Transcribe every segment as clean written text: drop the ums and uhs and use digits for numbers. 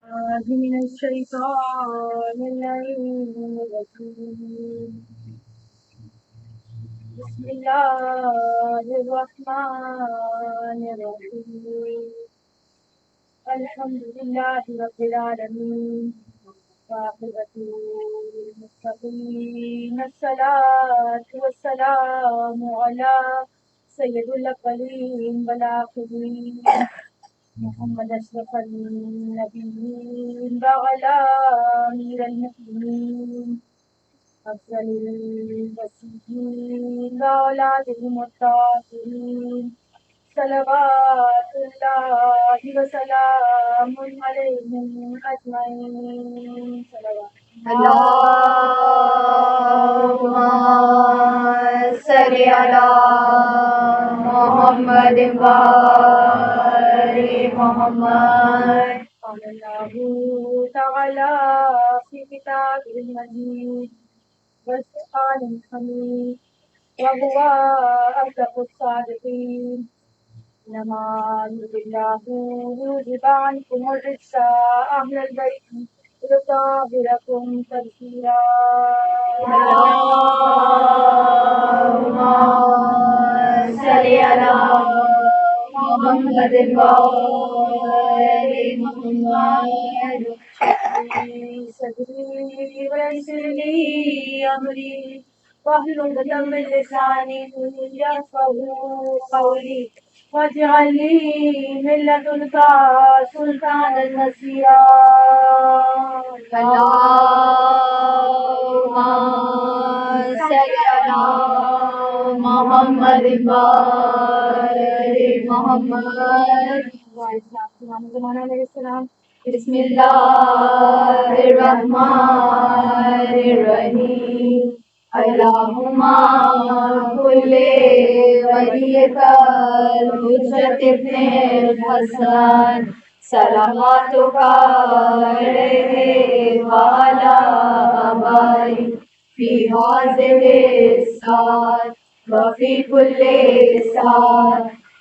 من الشيطان اللعين الرجيم. بسم الله الرحمن الرحيم. الحمد لله رب العالمين والعاقبة للمتقين. الصلاة والسلام على سيد الأولين والآخرين محمد أشرف النبيين وعلى أمير المؤمنين أفضل المسيحين وأولادهم الطاهرين صلوات الله وسلام عليهم أجمعين. صلوات اللهم صل على محمد وآل محمد. قال الله تعالى في كتابه المجيد والقرآن الحميد وهو أصدق الصادقين. إنما يريد الله ليذهب عنكم الرجس أهل البيت ويطهركم تطهيرا. اللهم صل على محمد وآل محمد. صدري ويسر لي أمري واحلل عقدة من لساني يفقهوا قولي واجعل لي من لدنك سلطانا نصيرا. اللهم صل على محمد وآل محمد. بسم اللہ الرحمن الرحیم. اللهم كل وليك الحجة ابن الحسن صلواتك عليه وعلى آبائه في هذه الساعة وفي كل ساعة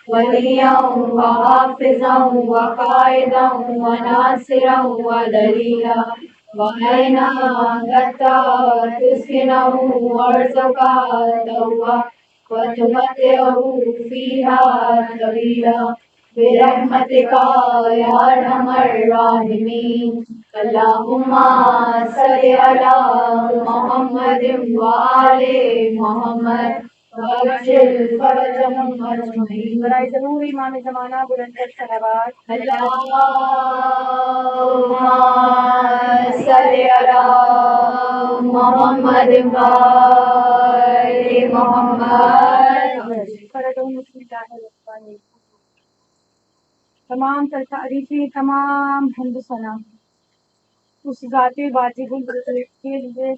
وليا وحافظا وقائدا وناصرا ودليلا وعينا حتى تسكنه أرزقك توا وتمتعه فيها طويلا برحمتك يا أرحم الراحمين. اللهم صل على محمد وآل محمد وأجل فرجهم أجمعين. برائے ضرور امام زمانہ بلند صلوات. اللهم صل على محمد وآل محمد. تمام تر تعریفیں، تمام حمد و ثنا اس ذات واجب القدرت کے لیے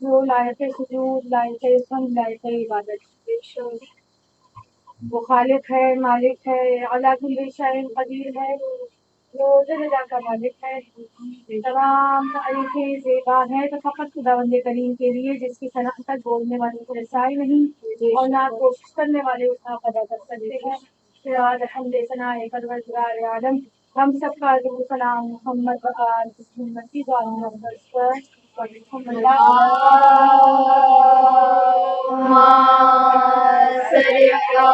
جو لائق سجود، لائق حمد، لائق عبادت. وہ خالق ہے، مالک ہے، علی کل شیء قدیر ہے، جو جلالہ کا مالک ہے. تمام تعریفیں زیبا ہیں تو فقط خداوند کریم کے لیے، جس کی صنعت تک بولنے والوں کو رسائی نہیں اور نہ کوشش کرنے والے اس کا ادا کر سکتے ہیں. فراز حمد ثنا پروردگار عالم، ہم سب کا درود سلام محمد و آل محمد کی دعا پر. اللهم صل على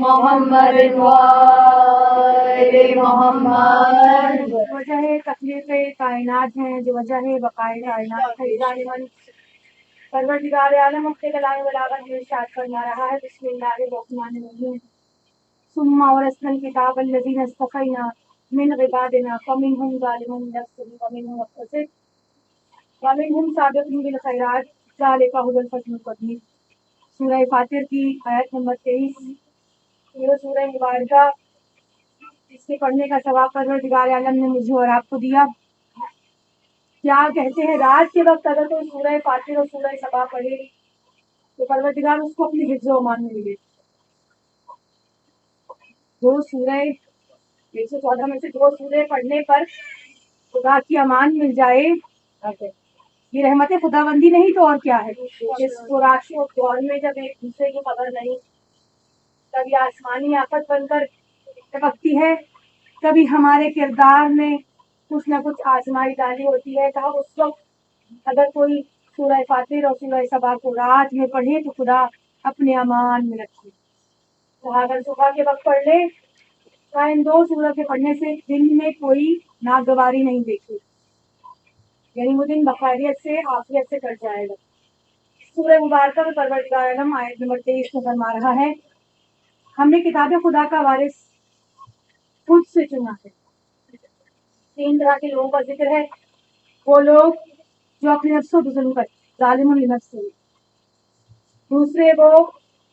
محمد وآل محمد. وجہ تخلیق کائنات ہیں، جو وجہ بقائے کائنات ہے. ظالماً پروردگار عالم اپنے کلام بلاغت میں ارشاد فرما رہا ہے. بسم اللہ الرحمن الرحیم. ثم اورثنا الكتاب الذين اصطفينا من عبادنا فمنهم ظالم لنفسه ومنهم مقتصد ومنهم سابق بالخيرات ذلك هو الفضل الكبير. سورہ فاتر کی آیت نمبر 23. یہ سورہ مبارکہ اس کے پڑھنے کا ثواب پروردگار عالم نے مجھے اور آپ کو دیا. کیا کہتے ہیں رات کے وقت اگر کوئی سورہ فاتر اور سورہ سبا پڑھے تو پروردگار اس کو اپنی حفظ و امان میں ملے. دو سورہ 114 میں سے 2 سورے پڑھنے پر خدا کی امان مل جائے. یہ رحمت خداوندی نہیں تو اور کیا ہے. اس قرآن دور میں جب ایک دوسرے کی خبر نہیں، تب یہ آسمانی آفت بن کر ٹپکتی ہے کبھی ہمارے کردار میں کچھ نہ کچھ آزمائی ڈالی ہوتی ہے، کہا اس وقت اگر کوئی سورہ فاتر اور سورہ صبا کو رات میں پڑھے تو خدا اپنے امان میں رکھے، کہا اگر صبح کے وقت پڑھ لے کہا ان 2 سورت کے پڑھنے سے دن میں کوئی ناگواری نہیں دیکھے، یعنی وہ دن بخیریت سے عافیت سے کٹ جائے گا۔ سورہ مبارکہ میں پروردگار عالم آیت نمبر 23 میں فرما رہا ہے ہم نے کتاب خدا کا وارث خود سے چنا ہے۔ 3 طرح کے لوگوں کا ذکر ہے، وہ لوگ جو اپنے نفسوں کو ظلم کرتے، ظالم لنفسہ، دوسرے وہ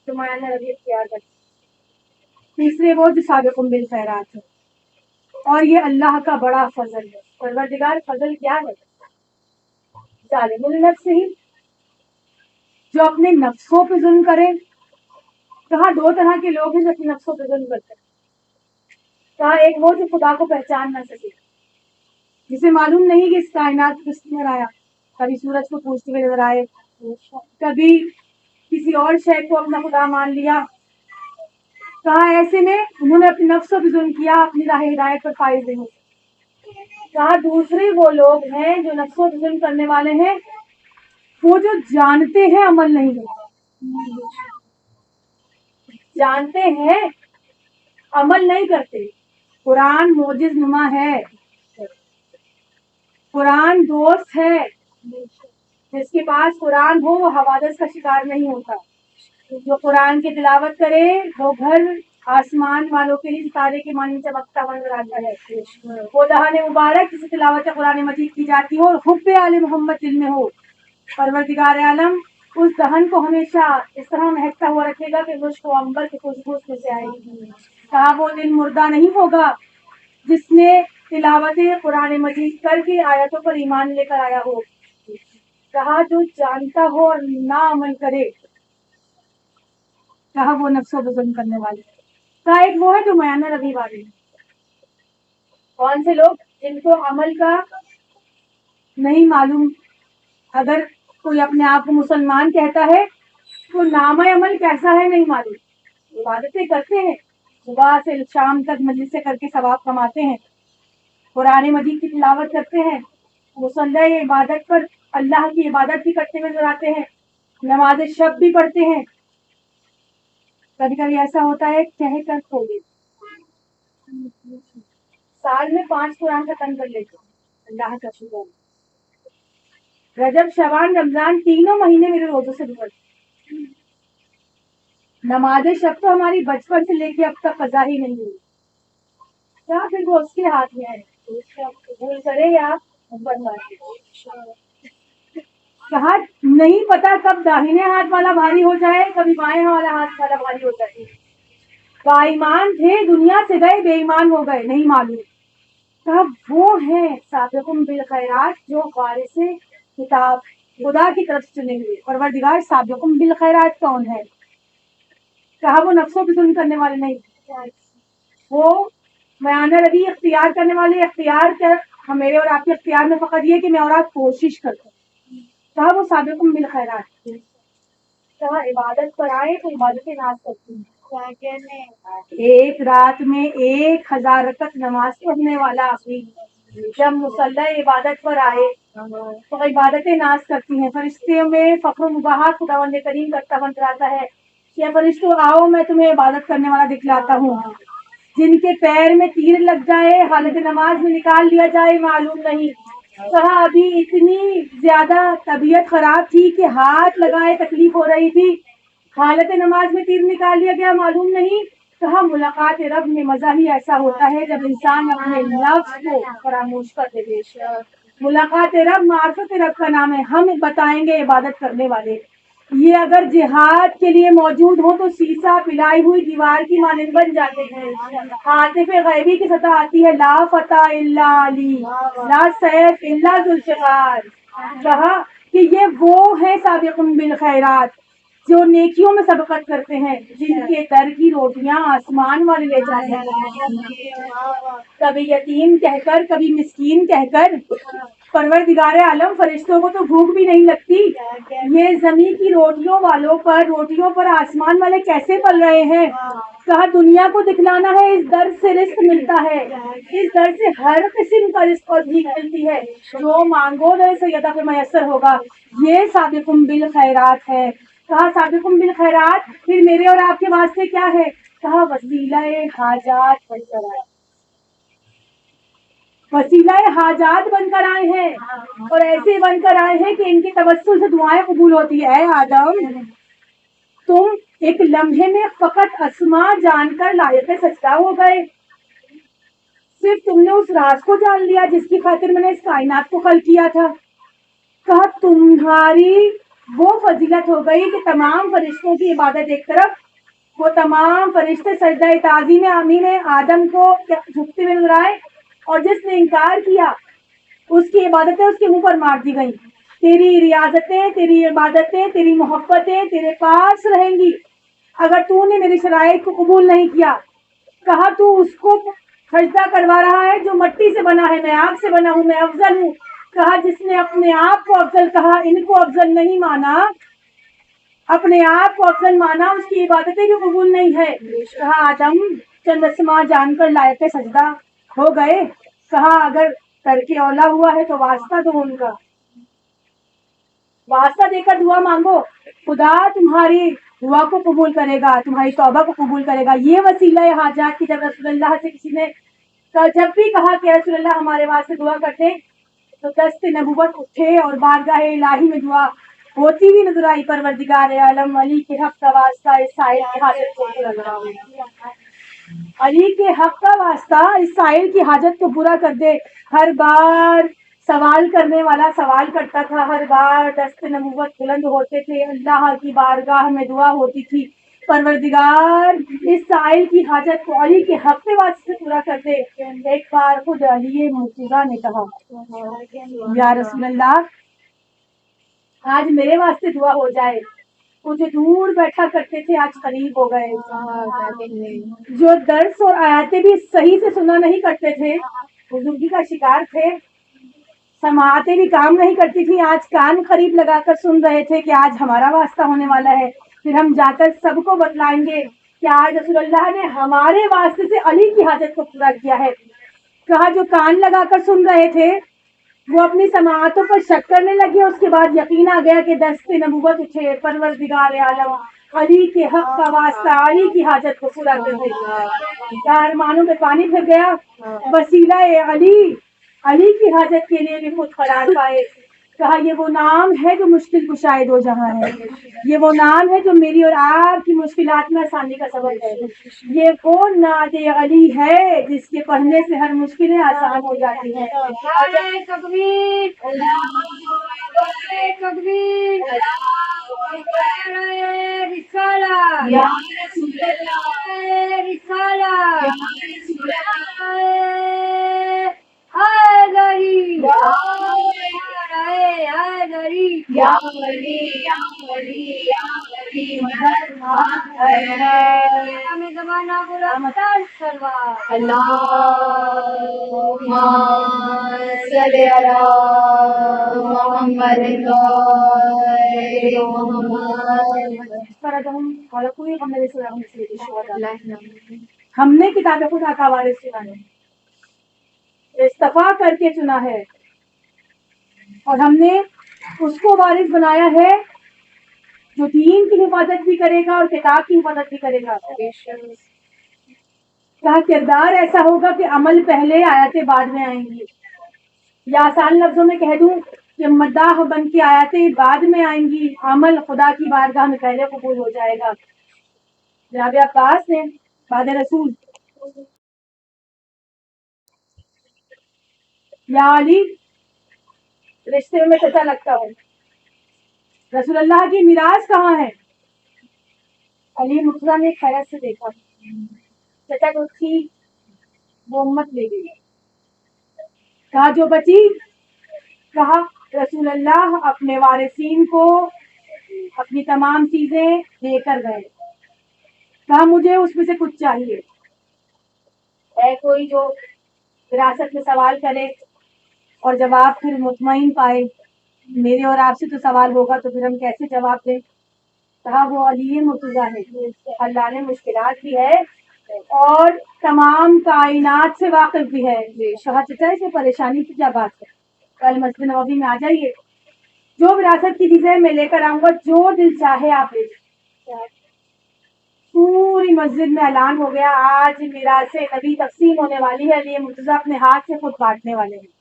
جو میانہ روی اختیار کرتے، تیسرے وہ جو سابقون بالخیرات ہے، اور یہ اللہ کا بڑا فضل ہے۔ پروردگار فضل کیا ہے؟ ظالم لنفسہ ہی، جو اپنے نفسوں پہ ظلم کرے۔ کہا 2 طرح کے لوگ ہیں جو اپنے نفسوں پہ ظلم کرتے ہیں، کہا ایک وہ جو خدا کو پہچان نہ سکے، جسے معلوم نہیں کہ اس کائنات کس نظر آیا، کبھی سورج کو پوچھتے ہوئے نظر آئے، کبھی کسی اور شے کو اپنا خدا مان لیا۔ کہا ایسے میں انہوں نے اپنے نفسوں پہ ظلم کیا، اپنی راہ ہدایت پر فائز نہیں ہوتے۔ کہا دوسرے وہ لوگ ہیں جو نفسوں پہ ظلم کرنے والے ہیں، وہ جو جانتے ہیں عمل نہیں کرتے، جانتے ہیں عمل نہیں کرتے۔ قرآن معجز نما ہے، قرآن دوست ہے، جس کے پاس قرآن ہو وہ حوادث کا شکار نہیں ہوتا۔ جو قرآن کی تلاوت کرے وہ گھر آسمان والوں کے لیے ستارے کے مانند چمکتا ہوا نظر آتا ہے۔ وہ دہان مبارک جسے تلاوت قرآن مجید کی جاتی ہو اور حب آل محمد دل میں ہو، پروردگار عالم اس دہن کو ہمیشہ اس طرح مہکتا ہوا رکھے گا کہ مشک و عنبر کی خوشبو اس میں سے آئے گی۔ کہا وہ دل مردہ نہیں ہوگا جس نے تلاوت قرآن مجید کر کے آیتوں پر ایمان لے کر آیا ہو۔ کہا جو جانتا ہو اور نہ عمل کرے، کہا وہ نفس و ظلم کرنے والے۔ کہا ایک وہ ہے جو میانہ روی والے ہیں۔ کون سے لوگ؟ جن کو عمل کا نہیں معلوم۔ اگر کوئی اپنے آپ کو مسلمان کہتا ہے تو نام عمل کیسا ہے نہیں معلوم، عبادتیں کرتے ہیں، صبح سے شام تک مجلس سے کر کے ثواب کماتے ہیں، قرآن مجید کی تلاوت کرتے ہیں، مصلی عبادت پر اللہ کی عبادت بھی کرتے ہوئے نظر آتے ہیں، نماز شب بھی پڑھتے ہیں۔ کبھی کبھی ایسا ہوتا ہے کہہ کر کھو دیتے، سال میں 5 قرآن ختم کر لیتے ہیں، اللہ کا شکر۔ رجب شعبان رمضان تینوں مہینے میرے روزوں سے گزرتے، نماز شب تو ہماری بچپن سے لے کے اب تک قضا ہی نہیں ہوئی، کیا پھر وہ اس کے ہاتھ میں ہے، قبول کرے یا برداشت۔ کہا نہیں پتا کب داہنے ہاتھ والا بھاری ہو جائے، کبھی بائیں والا ہاتھ والا بھاری ہو جائے۔ با ایمان تھے دنیا سے گئے، بے ایمان ہو گئے، نہیں معلوم۔ کہا وہ ہیں سابقون بالخیرات جو وارث کتاب خدا کی طرف سے چنے ہوئے۔ پروردگار سابقون بالخیرات کون ہے؟ کہا وہ نفسوں پہ ظلم کرنے والے نہیں، وہ میانہ روی اختیار کرنے والے۔ اختیار کیا میرے اور آپ کے اختیار میں فقط یہ کہ میں اور آپ کوشش کرتے ہیں۔ کہا وہ سابقون بالخیرات۔ کہا عبادت پر آئے تو عبادتیں ناز کرتی ہیں، ایک رات میں 1000 رکعت نماز پڑھنے والا بھی جب مصلی عبادت پر آئے تو عبادتیں ناز کرتی ہیں۔ فرشتوں میں فخر و مباحات خداوند کریم کرتا ہوا نظر آتا ہے کہ فرشتوں آؤ میں تمہیں عبادت کرنے والا دکھلاتا ہوں۔ جن کے پیر میں تیر لگ جائے حالت نماز میں نکال لیا جائے معلوم نہیں۔ کہا ابھی اتنی زیادہ طبیعت خراب تھی کہ ہاتھ لگائے تکلیف ہو رہی تھی، حالت نماز میں تیر نکال لیا گیا معلوم نہیں۔ کہا ملاقات رب میں مزہ ہی ایسا ہوتا ہے جب انسان اپنے نفس کو فراموش کر دے۔ ملاقات رب معرفت رب کا نام ہے، ہم بتائیں گے عبادت کرنے والے۔ یہ اگر جہاد کے لیے موجود ہو تو سیسا پلائی ہوئی دیوار کی مانند بن جاتے ہیں۔ عاطف غیبی کی سطح آتی ہے لا فتح الا علی، لا سیف الا ذوالفقار۔ کہا کہ یہ وہ ہیں سابقون بالخیرات جو نیکیوں میں سبقت کرتے ہیں، جن کے در کی روٹیاں آسمان والے لے جاتے ہیں، کبھی یتیم کہہ کر، کبھی مسکین کہہ کر۔ پروردگار عالم، فرشتوں کو تو بھوک بھی نہیں لگتی، یہ زمین کی روٹیوں پر آسمان والے کیسے پل رہے ہیں؟ کہا دنیا کو دکھلانا ہے اس در سے رزق ملتا ہے، اس در سے ہر قسم کا رزق اور بھیک ملتی ہے، جو مانگو در سیدہ پہ میسر ہوگا، یہ سابقم بالخیرات ہے۔ کہا سابقم بالخیرات، پھر میرے اور آپ کے واسطے کیا ہے؟ کہا وسیلہ حاجات بن کر آئے، وسیلہ حاجات بن کر آئے ہیں، اور ایسے بن کر آئے ہیں کہ ان کے توسل سے دعائیں قبول ہوتی ہے۔ اے آدم، تم ایک لمحے میں فقط اسما جان کر لائق سجدہ ہو گئے، صرف تم نے اس راز کو جان لیا جس کی خاطر میں نے اس کائنات کو خلق کیا تھا۔ کہا تمہاری وہ فضیلت ہو گئی کہ تمام فرشتوں کی عبادت ایک طرف، وہ تمام فرشتے سجدہ تعظیم آمین آدم کو جھکتے ہوئے نظر آئے، اور جس نے انکار کیا اس کی عبادتیں اس کے منہ پر مار دی گئیں۔ تیری ریاضتیں، تیری عبادتیں، تیری محبتیں تیرے پاس رہیں گی اگر تو نے میری شرائط کو قبول نہیں کیا۔ کہا تو اس کو سجدہ کروا رہا ہے جو مٹی سے بنا ہے، میں آگ سے بنا ہوں، میں افضل ہوں۔ کہا جس نے اپنے آپ کو افضل کہا، ان کو افضل نہیں مانا، اپنے آپ کو افضل مانا، اس کی عبادتیں بھی قبول نہیں ہے۔ کہا آدم چند اسما جان کر لائق سجدہ ہو گئے، کہا اگر ترک اولا ہوا ہے تو واسطہ دو ان کا، واسطہ دے کر دعا مانگو، خدا تمہاری دعا کو قبول کرے گا، تمہاری توبہ کو قبول کرے گا۔ یہ وسیلہ حاجات کی جب رسول اللہ سے کسی نے جب بھی کہا کہ رسول اللہ ہمارے واسطے دعا کرتے تو دست نبوت اٹھے اور بارگاہ الہی میں دعا ہوتی بھی نظر آئی۔ پروردگار عالم، علی کے حق کا واسطہ اس سائل کی حاجت کو پورا کر، علی کے حق کا واسطہ اس سائل کی حاجت کو پورا کر دے۔ ہر بار سوال کرنے والا سوال کرتا تھا، ہر بار دست نبوت بلند ہوتے تھے، اللہ کی بارگاہ میں دعا ہوتی تھی، پروردگار اس سائل کی حاجت کو علی کے حق کے واسطے پورا کر دے۔ ایک بار خود علی مرتضیٰ نے کہا یا رسول اللہ آج میرے واسطے دعا ہو جائے، وہ جو دور بیٹھا کرتے تھے آج قریب ہو گئے، جو درس اور آیاتیں بھی صحیح سے سنا نہیں کرتے تھے، بزرگی کا شکار تھے، سماعتیں بھی کام نہیں کرتی تھی، آج کان قریب لگا کر سن رہے تھے کہ آج ہمارا واسطہ ہونے والا ہے، پھر ہم جا کر سب کو بتلائیں گے کہ آج رسول اللہ نے ہمارے واسطے سے علی کی حاجت کو پورا کیا ہے۔ کہا جو کان لگا کر سن رہے تھے وہ اپنی سماعتوں پر شک کرنے لگے، اس کے بعد یقین آ گیا کہ دست نبوت اٹھے، پروردگار عالم علی کے حق کا واسطہ علی کی حاجت کو پورا کر دے۔ ارمانوں میں پانی پھر گیا، وسیلہ علی علی کی حاجت کے لیے بھی خود قرار پائے۔ کہا یہ وہ نام ہے جو مشکل کشائے دو جہاں ہے، یہ وہ نام ہے جو میری اور آپ کی مشکلات میں آسانی کا سبب ہے، یہ وہ نعت علی ہے جس کے پڑھنے سے ہر مشکلیں آسان ہو جاتی ہیں۔ تکبیر، تکبیر، رسالہ یا رسول اللہ، رسالہ یا رسول ہم نے کتاب خدا کا وارث چنا ہے، استفا کر کے چنا ہے، اور ہم نے اس کو وارث بنایا ہے جو دین کی حفاظت بھی کرے گا اور کتاب کی حفاظت بھی کرے گا۔ کہا کردار ایسا ہوگا کہ عمل پہلے آیاتیں بعد میں آئیں گی، یا آسان لفظوں میں کہہ دوں کہ مداح بن کے آیاتیں بعد میں آئیں گی، عمل خدا کی بارگاہ میں پہلے قبول ہو جائے گا۔ جناب عباس نے بعد رسول یا علی رشتے میں چچا لگتا ہوں، رسول اللہ کی میراث کہاں ہے؟ علی مرتضیٰ نے خیرت سے دیکھا، چچا کو تھی وہ امت لے گئی، کہا جو بچی، کہا رسول اللہ اپنے وارثین کو اپنی تمام چیزیں دے کر گئے. کہا مجھے اس میں سے کچھ چاہیے. ہے کوئی جو وراثت میں سوال کرے اور جواب پھر مطمئن پائے؟ میرے اور آپ سے تو سوال ہوگا تو پھر ہم کیسے جواب دیں؟ کہا وہ علی مرتضیٰ ہے. اللہ نے مشکلات بھی ہے اور تمام کائنات سے واقف بھی ہے. کہا چچا اس میں پریشانی کی کیا بات ہے؟ کل مسجد نبوی میں آ جائیے, جو وراثت کی چیزیں میں لے کر آؤں گا, جو دل چاہے آپ لے. پوری مسجد میں اعلان ہو گیا آج میراث نبی تقسیم ہونے والی ہے, علی مرتضیٰ اپنے ہاتھ سے خود بانٹنے والے ہیں.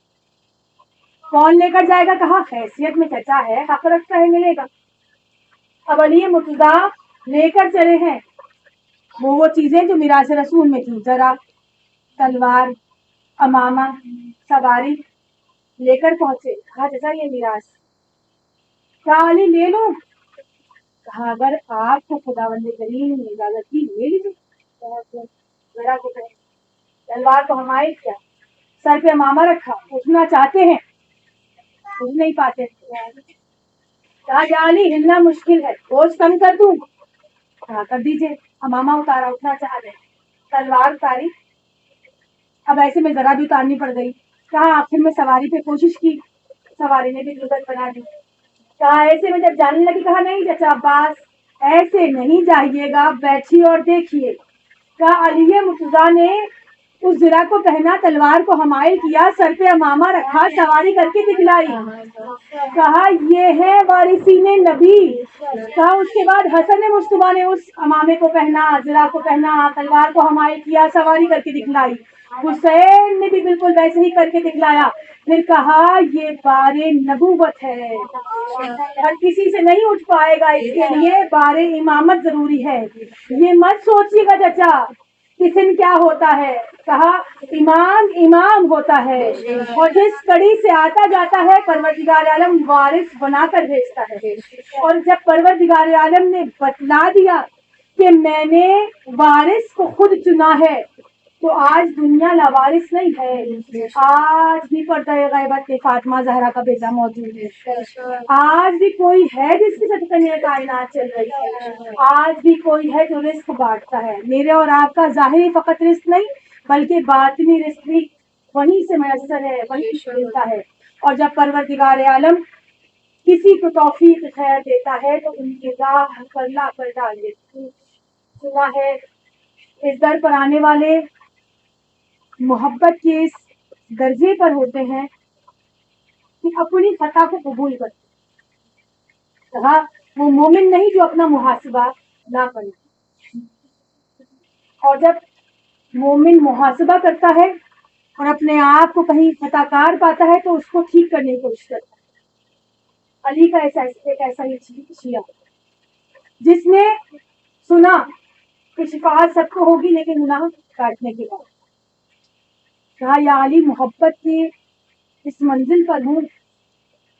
کون لے کر جائے گا؟ کہا حیثیت میں چچا ہے, حق رکھتا ہے, ملے گا. اب علی مرتضیٰ لے کر چلے ہیں وہ چیزیں جو میراث رسول میں تھی, ذرا, تلوار, امامہ, سواری لے کر پہنچے. کہا چچا یہ میراث. کہا علی لے لو. کہا اگر آپ کو خداوند کریم نے اجازت دی لے لیجیے. ذرا کو تلوار تو ہماری کیا, سر پہ امامہ رکھا, اٹھنا چاہتے ہیں اٹھ نہیں پاتے. کہا یا علی ہلنا مشکل ہے, بوجھ کم کر دوں؟ کہا کر دیجیے. امامہ اتارا, اٹھنا چاہ رہے, تلوار اتاری, اب ایسے میں ذرا بھی اتارنی پڑ گئی. کہا آخر میں سواری پہ کوشش کی, سواری نے بھی ضرورت بنا دی. کہا ایسے میں جب جانے لگی, کہا نہیں چچا عباس ایسے نہیں جائیے گا, بیٹھیے اور دیکھیے. کہا علی مرتضیٰ نے اس زرہ کو پہنا, تلوار کو حمائل کیا, سر پہ امامہ رکھا, سواری کر کے دکھلائی. کہا یہ ہے وارثین نبی. کہا اس کے بعد حسن مصطفیٰ نے اس امامے کو پہنا, زرہ کو پہنا, تلوار کو حمائل کیا, سواری کر کے دکھلائی. حسین نے بھی بالکل ویسے ہی کر کے دکھلایا. پھر کہا یہ بار نبوت ہے, ہر کسی سے نہیں اٹھ پائے گا, اس کے لیے بار امامت ضروری ہے. یہ مت سوچیے گا چچا کسن کیا ہوتا ہے. کہا امام امام ہوتا ہے, اور جس کڑی سے آتا جاتا ہے پروردگار عالم وارث بنا کر بھیجتا ہے. اور جب پروردگار عالم نے بتلا دیا کہ میں نے وارث کو خود چنا ہے, تو آج دنیا لاوارث نہیں ہے. آج بھی پردہ غیبت کے فاطمہ زہرا کا بیٹا موجود ہے. آج بھی کوئی ہے جس کی صدقے میں کائنات چل رہی ہے. آج بھی کوئی ہے جو رزق بانٹتا ہے. میرے اور آپ کا ظاہری فقط رزق نہیں بلکہ باطنی رزق بھی وہیں سے میسر ہے, وہیں سے ملتا ہے. اور جب پروردگار عالم کسی کو توفیق خیر دیتا ہے تو ان کی راہ پر لا کر ڈال دیتا ہے. سنا ہے اس در پر آنے والے محبت کے اس درجے پر ہوتے ہیں کہ اپنی خطا کو قبول کرتے. کہا وہ مومن نہیں جو اپنا محاسبہ نہ کرے, اور جب مومن محاسبہ کرتا ہے اور اپنے آپ کو کہیں خطا کار پاتا ہے تو اس کو ٹھیک کرنے کی کوشش کرتا ہے. علی کا ایسا ہی شیعہ جس نے سنا کہ شفاعت سب کو ہوگی لیکن گناہ کاٹنے کے بعد. کہا یا علی محبت کی اس منزل پر ہوں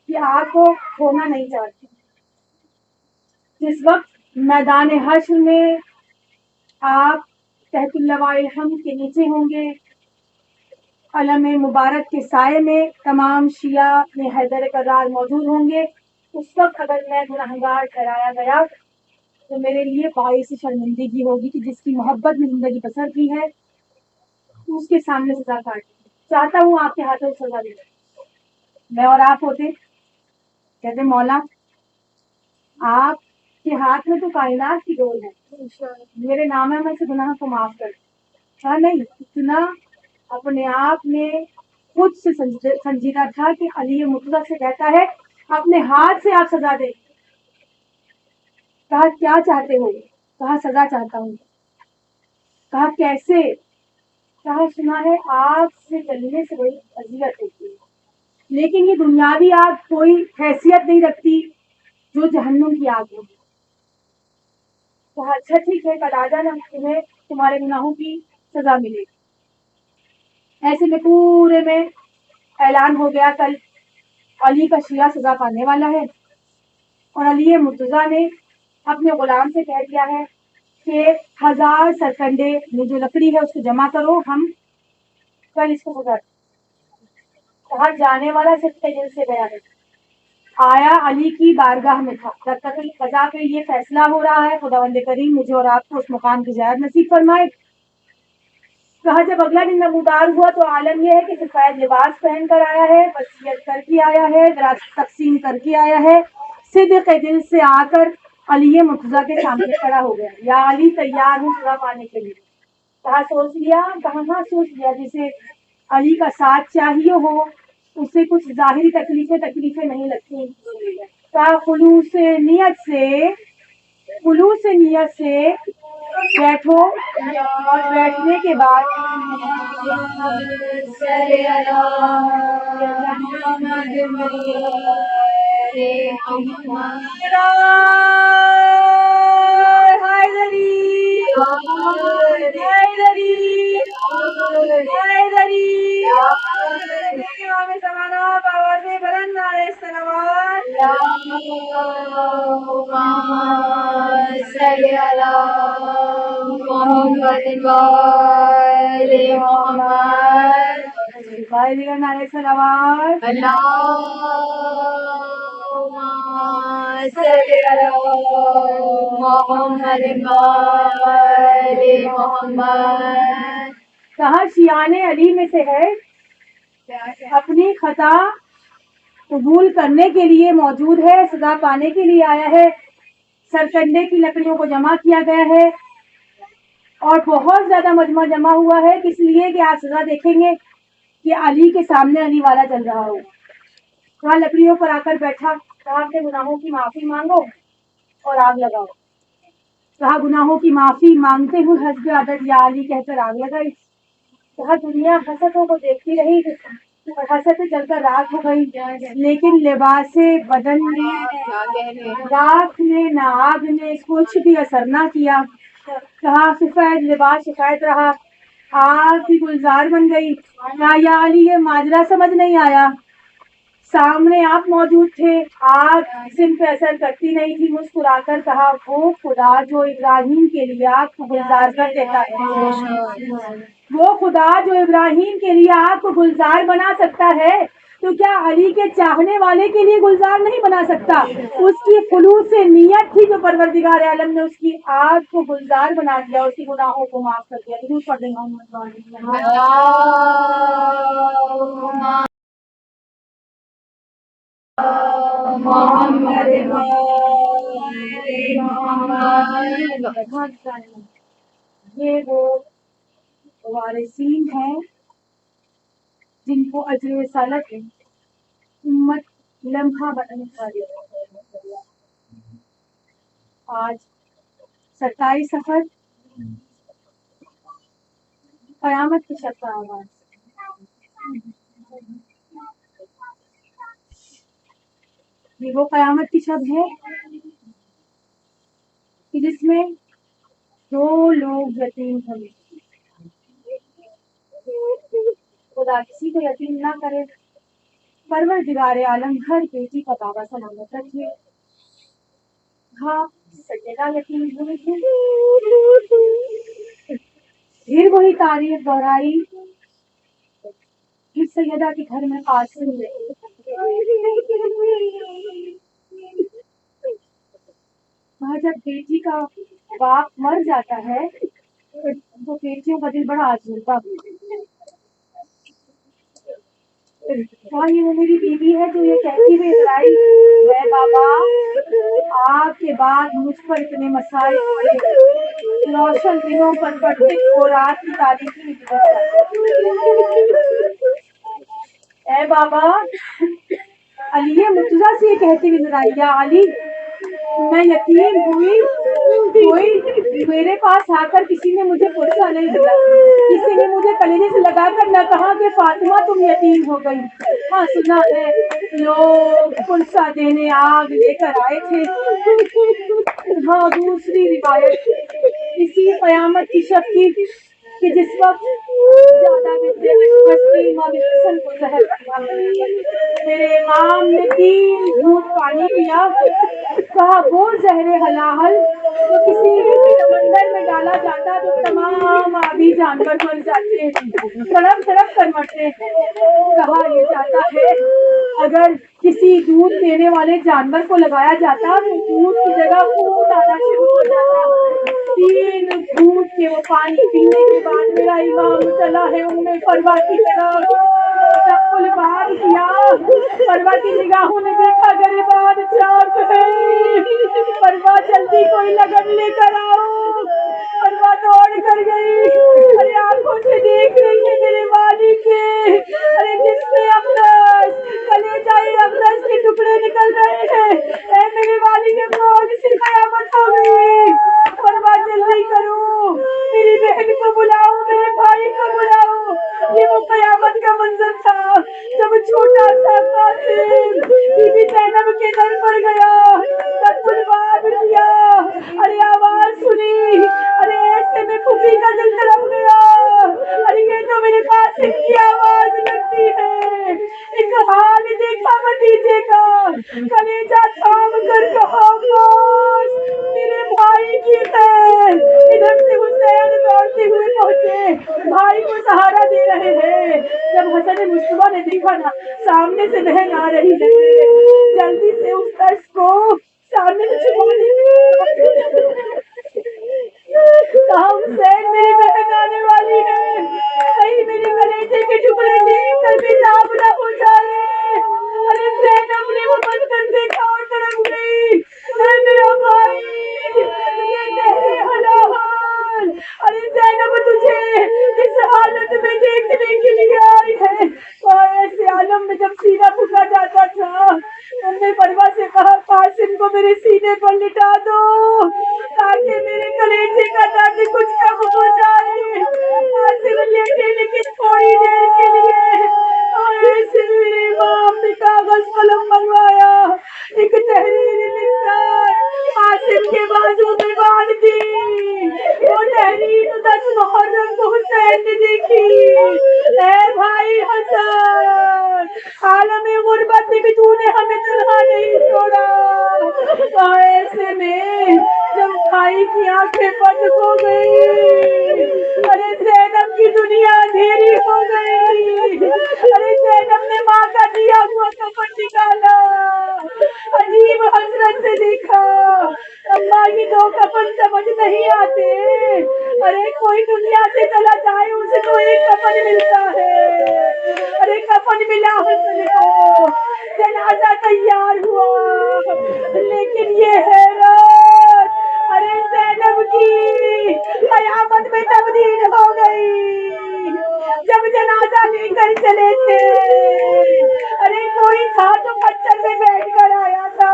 کہ آپ کو کھونا نہیں چاہتی. جس وقت میدان حشر میں آپ تحت اللواء الحمد کے نیچے ہوں گے, علم مبارک کے سائے میں تمام شیعہ میں حیدر کرار موجود ہوں گے, اس وقت اگر میں گنہگار ٹھہرایا گیا تو میرے لیے باعث شرمندگی ہوگی کہ جس کی محبت میں زندگی بسر کی ہے اس کے سامنے سزا کاٹ. چاہتا ہوں آپ کے ہاتھوں سے سزا دے. میں اور آپ ہوتے کہتے مولا آپ کے ہاتھ میں تو کائنات کی ڈول ہے, میرے نام میں سے گناہ کو معاف کر. کہا نہیں, اتنا اپنے آپ میں خود سے سنجیدہ تھا کہ علی مرتضیٰ سے کہتا ہے اپنے ہاتھ سے آپ سزا دیں. کہا کیا چاہتے ہو؟ کہا سزا چاہتا ہوں. کہا کیسے؟ کہا سنا ہے آگ سے جلنے سے بڑی اذیت ہوتی ہے, لیکن یہ دنیاوی آگ کوئی حیثیت نہیں رکھتی جو جہنم کی آگ ہوگی. کہا اچھا ٹھیک ہے, کل آ جانا, تمہیں تمہارے گناہوں کی سزا ملے گی. ایسے میں پورے میں اعلان ہو گیا کل علی کا شیعہ سزا پانے والا ہے. اور علی مرتضیٰ نے اپنے غلام سے کہہ دیا ہے کہ 1000 سرکنڈے میں جو لکڑی ہے اس کو جمع کرو, ہم کل اس کو سزا. کہا جانے والا صدقے دل سے گیا ہے, آیا علی کی بارگاہ میں تھا. رکعت القضا پہ یہ فیصلہ ہو رہا ہے خداوند کریم مجھے اور آپ کو اس مقام کی زیارت نصیب فرمائے. کہا جب اگلا دن نمودار ہوا تو عالم یہ ہے کہ سفید لباس پہن کر آیا ہے, وصیت کر کے آیا ہے, وراثت تقسیم کر کے آیا ہے, صدق دل سے آ کر علی مرتضیٰ کے سامنے کھڑا ہو گیا. یا علی تیار ہوں سزا پانے کے لیے. کہاں سوچ لیا جسے علی کا ساتھ چاہیے ہو اسے کچھ ظاہری تکلیفیں نہیں لگتی. کہا خلوص نیت سے بیٹھو اور بیٹھنے کے بعد کہاں شیعان علی میں سے ہے اپنی خطا قبول کرنے کے لیے موجود ہے, سزا پانے کے لیے آیا ہے. سرکنڈے کی لکڑیوں کو جمع کیا گیا ہے اور بہت زیادہ مجمع جمع ہوا ہے کس لیے کہ آپ سزا دیکھیں گے کہ علی کے سامنے علی والا چل رہا ہو. وہاں لکڑیوں پر آ کر بیٹھا, کہا اپنے گناہوں کی معافی مانگو اور آگ لگاؤ. کہا گناہوں کی معافی مانگتے ہوئے حسب عدد یا علی کہہ کر آگ لگائی. کہا دنیا حسرتوں کو دیکھتی رہی اور حسرتیں جل کر راکھ ہو گئی, لیکن لباس بدن نے راکھ نے نہ آگ نے کچھ بھی اثر نہ کیا. کہا سفید لباس شکایت رہا, آگ کی گلزار بن گئی. کہا یا علی یہ ماجرا سمجھ نہیں آیا, سامنے آپ موجود تھے, آگ جسم پہ اثر کرتی نہیں تھی. مسکرا کر کہا وہ خدا جو ابراہیم کے لیے آگ کو گلزار کر دیتا ہے, وہ خدا جو ابراہیم کے لیے آگ کو گلزار بنا سکتا ہے تو کیا علی کے چاہنے والے کے لیے گلزار نہیں بنا سکتا؟ اس کی خلوص نیت تھی جو پروردگار عالم نے اس کی آگ کو گلزار بنا دیا, اس کی گناہوں کو معاف کر دیا. ضرور پڑھ دیں یہ وہ وارثین ہیں جن کو اجر رسالت امت لمحہ بنا دیا. آج 27 صفر قیامت کی شب کا آغاز. یہ وہ قیامت کی شب ہے کہ جس میں 2 لوگ یتیم ہوئے. خدا کسی کو یتیم نہ کرے. پروردگار عالم ہر بیٹی کا بابا سلامت رکھے. ہاں سیدہ یتیم ہوئی تھی, پھر وہی تاریخ دہرائی جس سیدہ کے گھر میں قاسم رہے. جب بیٹی کا باپ مر جاتا ہے تو بیٹیوں کا دل بڑا آزمتا ہے. یہ وہ میری بیوی ہے جو یہ کہتی ہوئی اترائی ہے بابا آپ کے بعد مجھ پر اتنے مسائل روشن دنوں پر پڑھتے ہو رات کی تاریخی. اے بابا علی مرتضیٰ سے یہ کہتی ہوئی اترائی, یا علی میں یتیم ہوئی, کوئی میرے پاس آ کر کسی نے مجھے پوچھا نہیں دیا, کسی نے مجھے کلیجے سے لگا کر نہ کہا کہ فاطمہ تم یتیم ہو گئی. ہاں سنا ہے لوگ پلسا دینے آگ لے کر آئے تھے. ہاں دوسری روایت اسی قیامت کی شب کی کہ جس وقت زیادہ کو زہر کیا, میرے امام نے 3 گھونٹ پانی پیا. کہا وہ زہر حلال تو کسی بھی سمندر میں ڈالا جاتا تو تمام آبی جانور مر جاتے, تڑپ تڑپ کر مرتے. کہا یہ جاتا ہے اگر کسی دودھ دینے والے جانور کو لگایا جاتا تو دودھ کی جگہ خون آنا شروع ہو جاتا. 3 گھونٹ کے وہ پانی پینے کے بعد میرا امام چلا ہے ان میں فروا کی طرف تقل بار کیا. فروا کی نگاہوں نے دیکھا گریبان چاک ہے. فروا جلدی کوئی لگن لے کر آؤ. فروا دوڑ کر گئی. ارے آنکھوں سے دیکھ رہی ہے میرے والد کے. ارے جس میں اقدس کلیجائی اقدس کے ٹکڑے نکل رہے ہیں. اے میرے والد کے کون سی قیامت ہو گئی. فرما جلدی کرو میری بہن کو بلاؤ میرے بھائی کو بلاؤ. یہ وہ قیامت کا منظر تھا جب چھوٹا سا قاسم بی بی زینب کے در پر گیا. تقل باب کیا. ارے آواز سنی. ارے ایسے میں پھوپھی کا دل تڑپ گیا. ارے یہ تو میرے قاسم کی آواز لگتی ہے. ایک حال دیکھا بھتیجے کا. کلیجہ تھام کر کہا بس میرے بھائی کی خیر. ادھر سے حسین دوڑتے ہوئے پہنچے بھائی کو سہارا دے رہے ہیں. جب حسن مصطفیٰ نے دیکھا نا سامنے سے بہن آ رہی ہے جلدی سے اس درس کو سامنے سے چھپانے کہا حسین میری بہن آنے والی ہے. کہیں میرے کلیجے کے ٹکڑے دیکھ کر بےتاب نہ ہو جائے. ارے زینب نے وہ منظر دیکھا اور تڑپ گئی. اے میرا بھائی یہ تیرے حلال. ارے زینب تجھے اس حالت میں دیکھنے کے لیے آئی ہے. ایسے عالم میں جب سینہ پھکا جاتا تھا ہم نے فروا سے کہا قاسم کو میرے سینے پر لٹا دو تاکہ میرے کلیجے کا درد کچھ کم ہو جائے. قاسم لیٹے لیکن تھوڑی دیر کے لیے. اور ایسے میرے امام نے کاغذ قلم منگوایا. ایک تحریر لکھ کر قاسم کے بازو میں باندھ دی. وہ تحریر 10 محرم کو حسین نے دیکھی. اے بھائی حسن عالم غربت میں بھی تو نے ہمیں تنہا نہیں چھوڑا. ایسے میں جب بھائی کی آنکھیں بند ہو گئی. ارے زینب کی دنیا اندھیری ہو گئی. ارے زینب نے ماں کا دیا ہوا کفن نکالا. عجیب حسرت سے دیکھا اماں یہ 2 کفن سمجھ نہیں آتے. ارے کوئی دنیا سے چلا جائے اسے تو ایک کفن ملتا ہے. ارے کفن ملا حسن کو جنازہ تیار ہوا لیکن یہ حیرت. ارے زینب کی قیامت میں تبدیل ہو گئی. جب جنازہ لے کر چلے تھے ارے کوئی تھا تو پتھر میں بیٹھ کر آیا تھا.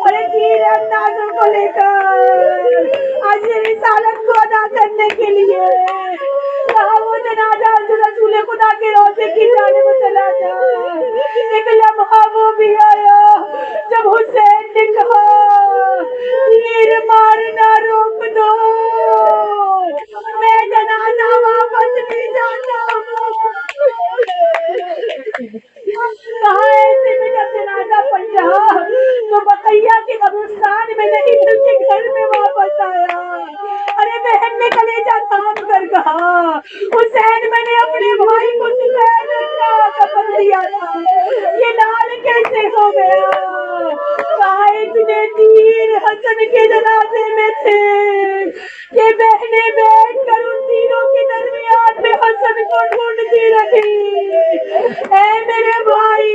ارے تیر اندازوں کو لے کر آج رسالت کو ادا کرنے کے لیے کہا وہ جنازہ رسول خدا کے روضے کی جانب چلا جا. ایک لمحہ وہ بھی آیا جب حسین نے کہا تیر مارنا روک دو میں جنازہ واپس لے جاتا ہوں. کہا ایسے میں جب جنازہ پلٹا تو بقیہ کے قبرستان میں نہیں بلکہ گھر میں واپس آیا. ارے بہن نے کلیجہ تھام کر کہا حسین میں نے اپنے بھائی کو سفید کا کفن دیا تھا یہ لال کیسے ہو گیا. کہا اتنے تیر حسن کے جنازے میں تھے کہ بہنیں بیٹھ کر ان تیروں کے درمیان میں حسن کو ڈھونڈتی رہی. اے میرے بھائی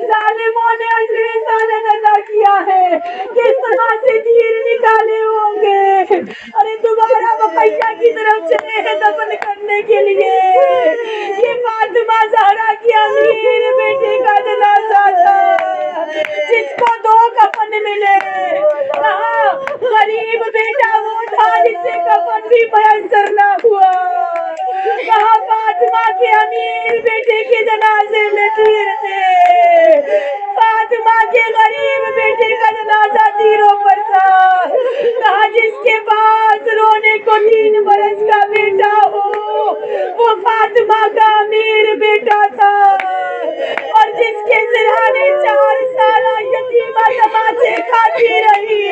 ظالموں نے اجر رسالت ادا کیا ہے کس طرح سے تیر نکالے ہوں گے. ارے دوبارہ بقیہ کی طرف چلے ہیں دفن کرنے کے لیے. یہ فاطمہ زہرا کی امیر بیٹے کا جنازہ تھا جس کو 2 کفن ملے. کہا غریب بیٹا وہ تھا جسے کفن بھی میسر نہ ہوا. کہا فاطمہ کے امیر بیٹے کے جنازے میں تیر تھے. فاطمہ کے غریب بیٹے کا جنازہ تیروں پر تھا. کہا جس کے پاس رونے کو 3 برس کا بیٹا ہو وہ فاطمہ کا امیر بیٹا تھا. اور جس کے سرہانے 4 سالہ یتیمہ تماچے کھاتی رہی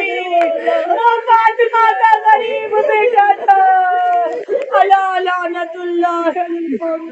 وہ فاطمہ کا غریب بیٹا تھا. الا لعنت اللہ علیکم.